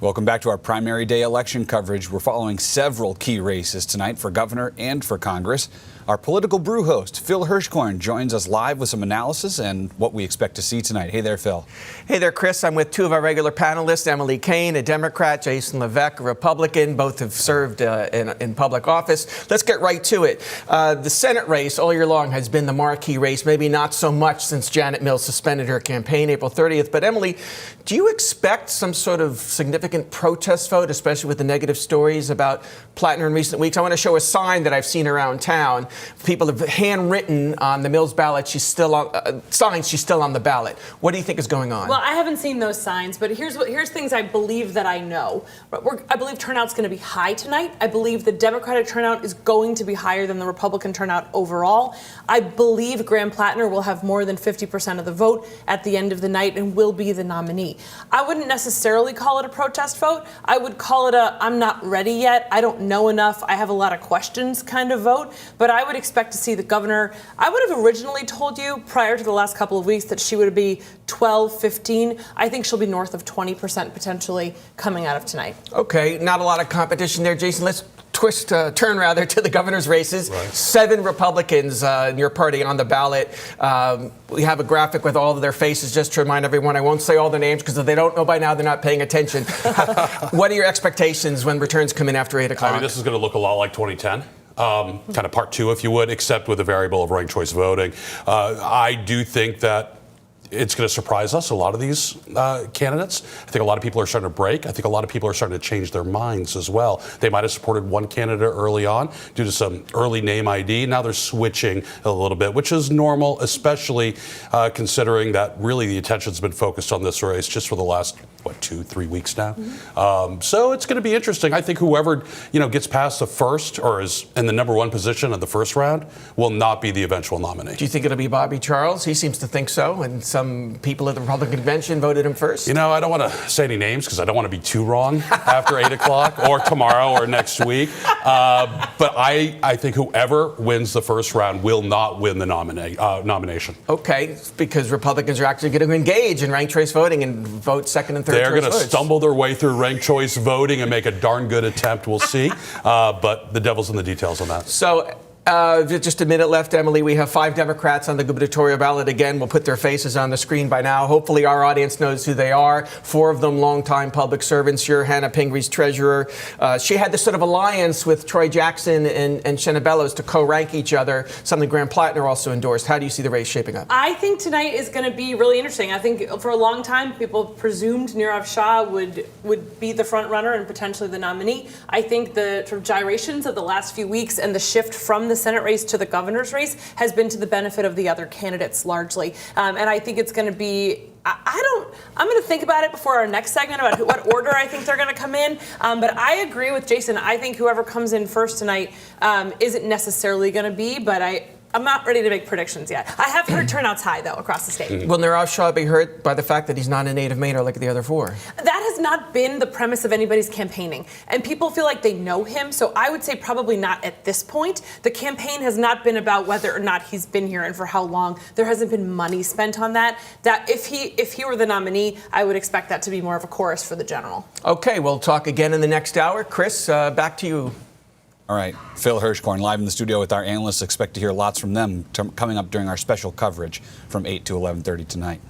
Welcome back to our primary day election coverage. We're following several key races tonight for governor and for Congress. Our political brew host, Phil Hirschkorn, joins us live with some analysis and what we expect to see tonight. Hey there, Phil. Hey there, Chris. I'm with two of our regular panelists, Emily Kane, a Democrat, Jason Levesque, a Republican. Both have served in public office. Let's get right to it. The Senate race all year long has been the marquee race, maybe not so much since Janet Mills suspended her campaign April 30th. But Emily, do you expect some sort of significant protest vote, especially with the negative stories about Plattner in recent weeks? I want to show a sign that I've seen around town. People have handwritten on the Mills ballot, she's still on the ballot. What do you think is going on? Well, I haven't seen those signs, but here's things I believe that I know. I believe turnout's going to be high tonight. I believe the Democratic turnout is going to be higher than the Republican turnout overall. I believe Graham Plattner will have more than 50% of the vote at the end of the night and will be the nominee. I wouldn't necessarily call it a protest vote. I would call it a I'm not ready yet, I don't know enough, I have a lot of questions kind of vote. But I would expect to see the governor. I would have originally told you prior to the last couple of weeks that she would be 12, 15. I think she'll be north of 20% potentially coming out of tonight. Okay, not a lot of competition there, Jason. Let's turn to the governor's races. Right. 7 Republicans in your party on the ballot. We have a graphic with all of their faces just to remind everyone. I won't say all the names because if they don't know by now, they're not paying attention. What are your expectations when returns come in after 8 o'clock? I mean, this is going to look a lot like 2010. Kind of part 2, if you would, except with the variable of ranked choice voting. I do think that it's going to surprise us, a lot of these candidates. I think a lot of people are starting to break. I think a lot of people are starting to change their minds as well. They might have supported one candidate early on due to some early name ID. Now they're switching a little bit, which is normal, especially considering that really the attention's been focused on this race just for the last, 2-3 weeks now. So it's going to be interesting. I think whoever gets past the first or is in the number 1 position in the first round will not be the eventual nominee. Do you think it'll be Bobby Charles? He seems to think so, and some people at the Republican convention voted him first. I don't want to say any names because I don't want to be too wrong after 8 o'clock or tomorrow or next week. But I think whoever wins the first round will not win the nomination. Okay, because Republicans are actually going to engage in ranked choice voting and vote second and third. They're going to stumble their way through ranked choice voting and make a darn good attempt. We'll see. But the devil's in the details on that. So just a minute left, Emily. We have 5 Democrats on the gubernatorial ballot. Again, we'll put their faces on the screen by now. Hopefully our audience knows who they are. 4 of them longtime public servants. You're Hannah Pingree's treasurer. She had this sort of alliance with Troy Jackson and Shenna Bellows to co-rank each other, something Graham Plattner also endorsed. How do you see the race shaping up? I think tonight is going to be really interesting. I think for a long time, people presumed Nirav Shah would be the front runner and potentially the nominee. I think the sort of gyrations of the last few weeks and the shift from the Senate race to the governor's race has been to the benefit of the other candidates largely. And I think it's going to be, I'm going to think about it before our next segment about what order I think they're going to come in. But I agree with Jason. I think whoever comes in first tonight isn't necessarily going to be, but I'm not ready to make predictions yet. I have heard turnouts high, though, across the state. Will Nirav Shah be hurt by the fact that he's not a native Mainer like the other 4? That has not been the premise of anybody's campaigning. And people feel like they know him, so I would say probably not at this point. The campaign has not been about whether or not he's been here and for how long. There hasn't been money spent on that. That if he were the nominee, I would expect that to be more of a chorus for the general. Okay, we'll talk again in the next hour. Chris, back to you. All right, Phil Hirschkorn live in the studio with our analysts. Expect to hear lots from them coming up during our special coverage from 8 to 11:30 tonight.